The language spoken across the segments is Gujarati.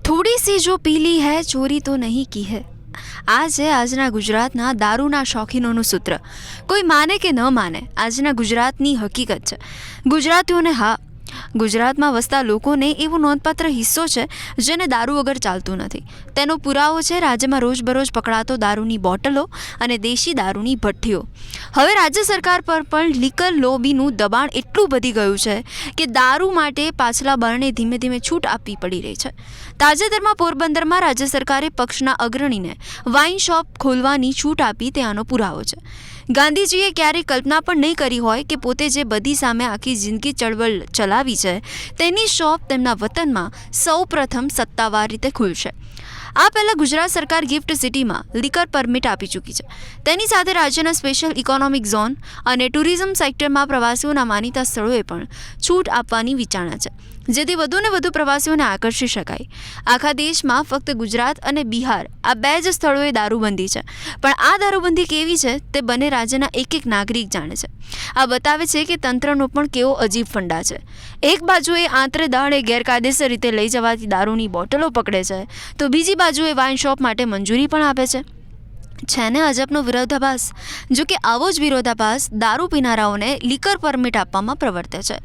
થોડી सी जो पी ली है चोरी तो नहीं की है। આ છે આજના ગુજરાતના દારૂના શોખીનોનું સૂત્ર. કોઈ માને કે ન માને, આજના ગુજરાતની હકીકત છે. ગુજરાતીઓને, હા, ગુજરાતમાં વસતા લોકોને એવો નોંધપાત્ર હિસ્સો છે જેને દારૂ વગર ચાલતું નથી. તેનો પુરાવો છે રાજ્યમાં રોજબરોજ પકડાતો દારૂની બોટલો અને દેશી દારૂની ભઠ્ઠીઓ. હવે રાજ્ય સરકાર પર પણ લીકર લોબીનું દબાણ એટલું વધી ગયું છે કે દારૂ માટે પાછલા બળને ધીમે ધીમે છૂટ આપવી પડી રહી છે. તાજેતરમાં પોરબંદરમાં રાજ્ય સરકારે પક્ષના અગ્રણીને વાઇન શોપ ખોલવાની છૂટ આપી તે આનો પુરાવો છે. ગાંધીજીએ ક્યારેય કલ્પના પણ નહીં કરી હોય કે પોતે જે બધી સામે આખી જિંદગી ચળવળ ચલાવી છે તેની શોપ તેમના વતનમાં સૌ પ્રથમ સત્તાવાર રીતે ખુલશે. આ પહેલાં ગુજરાત સરકાર ગિફ્ટ સિટીમાં લીકર પરમિટ આપી ચૂકી છે. તેની સાથે રાજ્યના સ્પેશિયલ ઇકોનોમિક ઝોન અને ટુરિઝમ સેક્ટરમાં પ્રવાસીઓના માનીતા સ્થળોએ પણ છૂટ આપવાની વિચારણા છે, જેથી વધુને વધુ પ્રવાસીઓને આકર્ષી શકાય. આખા દેશમાં ફક્ત ગુજરાત અને બિહાર આ બે જ સ્થળોએ દારૂબંધી છે, પણ આ દારૂબંધી કેવી છે તે બંને રાજ્યના એક નાગરિક જાણે છે. આ બતાવે છે કે તંત્રનો પણ કેવો અજીબ ફંડા છે. એક બાજુએ આંતરે દાડે ગેરકાયદેસર રીતે લઈ જવાતી દારૂની બોટલો પકડે છે, તો બીજી બાજુએ વાઇન શોપ માટે મંજૂરી પણ આપે છે. છે ને અજબનો વિરોધાભાસ. જો કે આવો જ વિરોધાભાસ દારૂ પીનારાઓને લીકર પરમિટ આપવામાં પ્રવર્તે છે.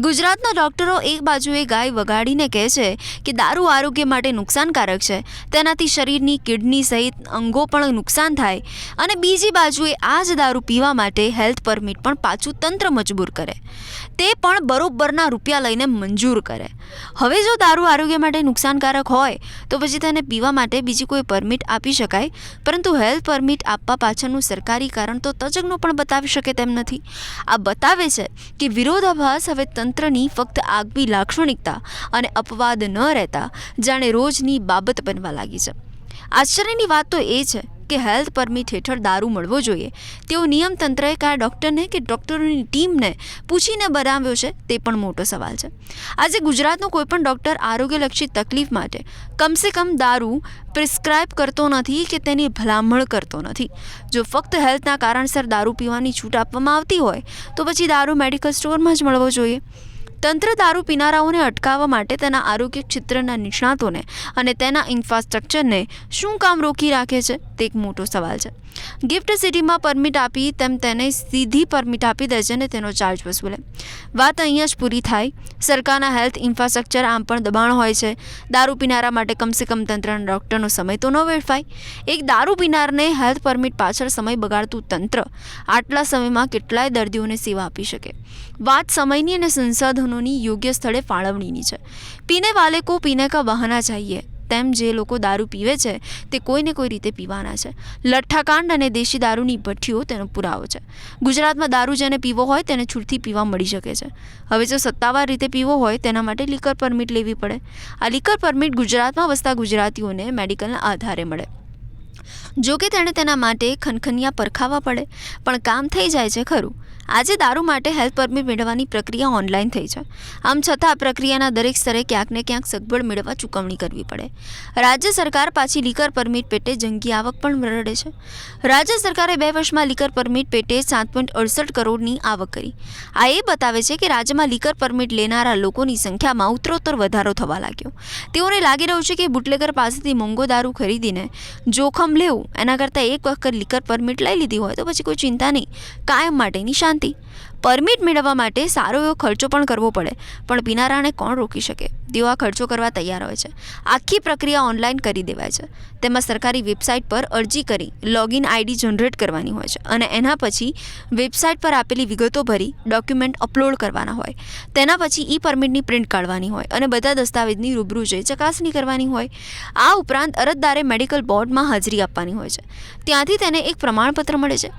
ગુજરાતના ડૉક્ટરો એક બાજુએ ગાય વગાડીને કહે છે કે દારૂ આરોગ્ય માટે નુકસાનકારક છે, તેનાથી શરીરની કિડની સહિત અંગો પણ નુકસાન થાય, અને બીજી બાજુએ આ જ દારૂ પીવા માટે હેલ્થ પરમિટ પણ પાછું તંત્ર મજબૂર કરે, તે પણ બરોબરના રૂપિયા લઈને મંજૂર કરે. હવે જો દારૂ આરોગ્ય માટે નુકસાનકારક હોય તો પછી તેને પીવા માટે બીજી કોઈ પરમિટ આપી શકાય, પરંતુ હેલ્થ પરમિટ આપવા પાછળનું સરકારી કારણ તો તજજ્ઞો પણ બતાવી શકે તેમ નથી. આ બતાવે છે કે વિરોધાભાસ હવે તંત્રની ફક્ત આગવી લાક્ષણિકતા અને અપવાદ ન રહેતા જાણે રોજની બાબત બનવા લાગી છે. આશ્ચર્યની વાત તો એ છે કે હેલ્થ પરમિટ હેઠળ દારૂ મળવો જોઈએ તેવો નિયમ તંત્રએ કયા ડૉક્ટરને કે ડૉક્ટરોની ટીમને પૂછીને બનાવ્યો છે તે પણ મોટો સવાલ છે. આજે ગુજરાતનો કોઈપણ ડૉક્ટર આરોગ્યલક્ષી તકલીફ માટે કમસે કમ દારૂ પ્રિસ્ક્રાઇબ કરતો નથી કે તેની ભલામણ કરતો નથી. જો ફક્ત હેલ્થના કારણસર દારૂ પીવાની છૂટ આપવામાં આવતી હોય તો પછી દારૂ મેડિકલ સ્ટોરમાં જ મળવો જોઈએ. તંત્ર દારૂ પીનારાઓને અટકાવવા માટે તેના આરોગ્ય ક્ષેત્રના નિષ્ણાતોને અને તેના ઇન્ફ્રાસ્ટ્રક્ચરને શું કામ રોકી રાખે છે તે એક મોટો સવાલ છે. ગિફ્ટ સિટીમાં પરમિટ આપી તેમ તેને સીધી પરમિટ આપી દે છે અને તેનો ચાર્જ વસૂલે. વાત અહીંયા જ પૂરી થાય. સરકારના હેલ્થ ઇન્ફ્રાસ્ટ્રક્ચર આમ પણ દબાણ હોય છે. દારૂ પીનારા માટે કમસે કમ તંત્રના ડૉક્ટરનો સમય તો ન વેડફાય. એક દારૂ પીનારને હેલ્થ પરમિટ પાછળ સમય બગાડતું તંત્ર આટલા સમયમાં કેટલાય દર્દીઓને સેવા આપી શકે. વાત સમયની અને સંસાધનોની યોગ્ય સ્થળે ફાળવણીની છે. પીને વાલે કો પીને કા બહાના ચાહીએ, તેમ જે લોકો દારૂ પીવે છે તે કોઈને કોઈ રીતે પીવાના છે. લઠ્ઠાકાંડ અને દેશી દારૂની ભઠ્ઠીઓ તેનો પુરાવો છે. ગુજરાતમાં દારૂ જેને પીવો હોય તેને છૂટથી પીવા મળી શકે છે. હવે જો સત્તાવાર રીતે પીવો હોય તેના માટે લીકર પરમિટ લેવી પડે. આ લીકર પરમિટ ગુજરાતમાં વસતા ગુજરાતીઓને મેડિકલના આધારે મળે. જો કે તેણે તેના માટે ખનખનિયા પરખાવવા પડે, પણ કામ થઈ જાય છે ખરું. આજે દારૂ માટે હેલ્થ પરમિટ મેળવવાની પ્રક્રિયા ઓનલાઈન થઈ છે. આમ છતાં આ પ્રક્રિયાના દરેક સ્તરે ક્યાંક ને ક્યાંક સગવડ મેળવવા ચૂકવણી કરવી પડે. રાજ્ય સરકાર પાછી લીકર પરમિટ પેટે જંગી આવક પણ રડે છે. રાજ્ય સરકારે 2 વર્ષમાં લીકર પરમિટ પેટે 7.68 કરોડની આવક કરી. આ એ બતાવે છે કે રાજ્યમાં લીકર પરમિટ લેનારા લોકોની સંખ્યામાં ઉત્તરોત્તર વધારો થવા લાગ્યો. તેઓને લાગી રહ્યું છે કે બુટલેગર પાસેથી મોંઘો દારૂ ખરીદીને જોખમ લેવું એના કરતાં એક વખત લીકર પરમિટ લઈ લીધી હોય તો પછી કોઈ ચિંતા નહીં, કાયમ માટેની શાંતિ. પરમિટ મેળવવા માટે સારો એવો ખર્ચો પણ કરવો પડે, પણ પીનારાને કોણ રોકી શકે? તેઓ આ ખર્ચો કરવા તૈયાર હોય છે. આખી પ્રક્રિયા ઓનલાઈન કરી દેવાય છે. તેમાં સરકારી વેબસાઇટ પર અરજી કરી લોગિન આઈડી જનરેટ કરવાની હોય છે અને એના પછી વેબસાઇટ પર આપેલી વિગતો ભરી ડોક્યુમેન્ટ અપલોડ કરવાના હોય. તેના પછી ઈ પરમિટની પ્રિન્ટ કાઢવાની હોય અને બધા દસ્તાવેજની રૂબરૂ જઈ ચકાસણી કરવાની હોય. આ ઉપરાંત અરજદારે મેડિકલ બોર્ડમાં હાજરી આપવાની હોય છે. ત્યાંથી તેને એક પ્રમાણપત્ર મળે છે.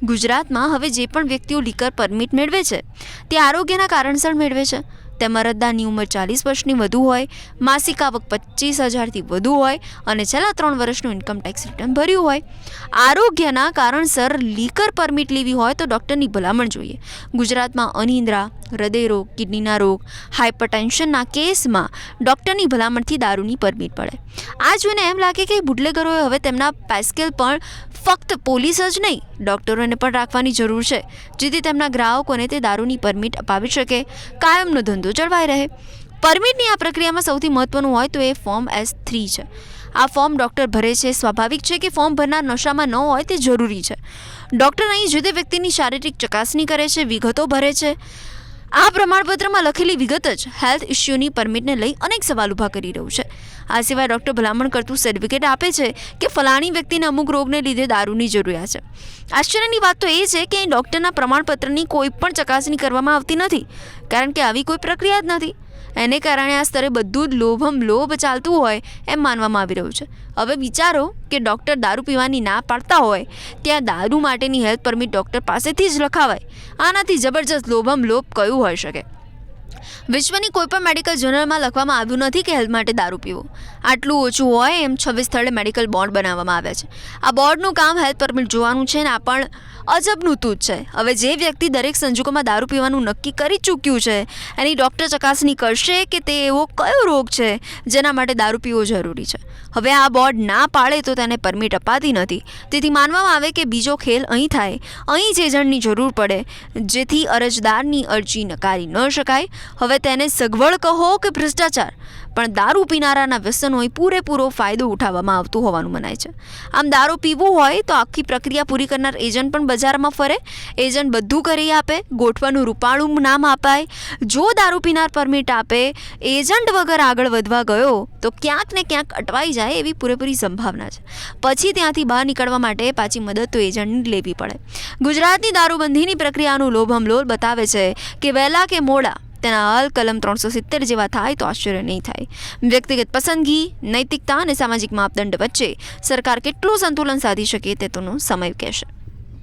ગુજરાતમાં હવે જે પણ વ્યક્તિઓ લીકર પરમિટ મેળવે છે તે આરોગ્યના કારણસર મેળવે છે. તેમાં અરજદારની ઉંમર 40 વર્ષની વધુ હોય, માસિક આવક 25,000થી વધુ હોય અને છેલ્લા 3 વર્ષનું ઇન્કમ ટેક્સ રિટર્ન ભર્યું હોય. આરોગ્યના કારણસર લીકર પરમિટ લેવી હોય તો ડૉક્ટરની ભલામણ જોઈએ. ગુજરાતમાં અનિદ્રા, હૃદયરોગ, કિડનીના રોગ, હાઇપરટેન્શનના કેસમાં ડૉક્ટરની ભલામણથી દારૂની પરમિટ પડે. આ જોઈને એમ લાગે કે બુટલેગરોએ હવે તેમના પેસ્કેલ પણ ફક્ત પોલીસ જ નહીં, ડૉક્ટરોને પણ રાખવાની જરૂર છે, જેથી તેમના ગ્રાહકોને તે દારૂની પરમિટ અપાવી શકે, કાયમનો ધંધો જળવાઈ રહે. પરમિટની આ પ્રક્રિયામાં સૌથી મહત્વનું હોય તો એ ફોર્મ S3 છે. આ ફોર્મ ડૉક્ટર ભરે છે. સ્વાભાવિક છે કે ફોર્મ ભરનાર નશામાં ન હોય તે જરૂરી છે. ડૉક્ટર અહીં જે તે વ્યક્તિની શારીરિક ચકાસણી કરે છે, વિગતો ભરે છે. આ પ્રમાણપત્રમાં લખેલી વિગત જ હેલ્થ ઇસ્યુની પરમિટને લઈ અનેક સવાલ ઊભા કરી રહ્યું છે. આ સિવાય ડૉક્ટર ભલામણ કરતું સર્ટિફિકેટ આપે છે કે ફલાણી વ્યક્તિને અમુક રોગને લીધે દારૂની જરૂરિયાત છે. આશ્ચર્યની વાત તો એ છે કે અહીં ડૉક્ટરના પ્રમાણપત્રની કોઈ પણ ચકાસણી કરવામાં આવતી નથી, કારણ કે આવી કોઈ પ્રક્રિયા જ નથી. એને કારણે આ સ્તરે બધું જ લોભ ચાલતું હોય એમ માનવામાં આવી રહ્યું છે. હવે વિચારો કે ડૉક્ટર દારૂ પીવાની ના પાડતા હોય ત્યાં દારૂ માટેની હેલ્થ પરમિટ ડૉક્ટર પાસેથી જ લખાવાય. આનાથી જબરજસ્ત લોભ કયું હોઈ શકે? વિશ્વની કોઈપણ મેડિકલ જર્નલમાં લખવામાં આવ્યું નથી કે હેલ્થ માટે દારૂ પીવો. આટલું ઓછું હોય એમ 26 સ્થળે મેડિકલ બોર્ડ બનાવવામાં આવ્યા છે. આ બોર્ડનું કામ હેલ્થ પરમિટ જોવાનું છે ને આ પણ અજબનું તૂત છે. હવે જે વ્યક્તિ દરેક સંજોગોમાં દારૂ પીવાનું નક્કી કરી ચૂક્યું છે એની ડૉક્ટર ચકાસણી કરશે કે તે એવો કયો રોગ છે જેના માટે દારૂ પીવો જરૂરી છે. હવે આ બોર્ડ ના પાડે તો તેને પરમિટ અપાતી નથી. તેથી માનવામાં આવે કે બીજો ખેલ અહીં થાય. અહીં જ એજન્ટની જરૂર પડે જેથી અરજદારની અરજી નકારી ન શકાય. હવે તેને સગવડ કહો કે ભ્રષ્ટાચાર, પણ દારૂ પીનારાના વ્યસનોએ પૂરેપૂરો ફાયદો ઉઠાવવામાં આવતું હોવાનું મનાય છે. આમ દારૂ પીવું હોય તો આખી પ્રક્રિયા પૂરી કરનાર એજન્ટ પણ બજારમાં ફરે, એજન્ટ બધું કરી આપે, ગોઠવાનું રૂપાળું નામ અપાય. જો દારૂ પીનાર પરમિટ આપે, એજન્ટ વગર આગળ વધવા ગયો તો ક્યાંક ને ક્યાંક અટવાઈ જાય એવી પૂરેપૂરી સંભાવના છે. પછી ત્યાંથી બહાર નીકળવા માટે પાછી મદદ તો એજન્ટની લેવી પડે. ગુજરાતની દારૂબંધીની પ્રક્રિયાનું લોભમલોલ બતાવે છે કે વહેલા કે મોડા તેના હલ કલમ 370 જેવા થાય તો આશ્ચર્ય નહીં થાય. વ્યક્તિગત પસંદગી, નૈતિકતા અને સામાજિક માપદંડ વચ્ચે સરકાર કેટલું સંતુલન સાધી શકે તે તેનો સમય કહેશે.